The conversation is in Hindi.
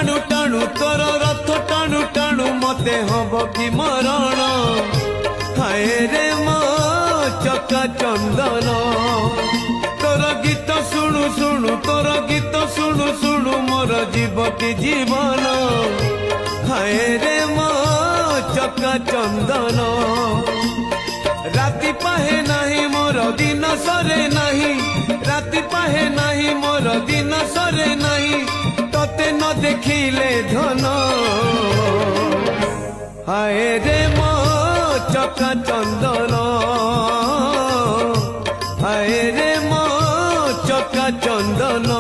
टाणु टाणु तोर रथ टाणु टाणु मते हब कि मरण हाय रे मो चका चंदन तोर गीत शुणु शुणु तोर गीत शुणु शुणु मोर जीव कि जीवन हाय रे मो चका चंदन राति पाहे नहीं मोर दिन सरे नहीं राति पाहे नहीं मोर दिन सरे नहीं तोते न देखिले धन हाय रे मो चका चंदन हाय रे मो चका चंदन।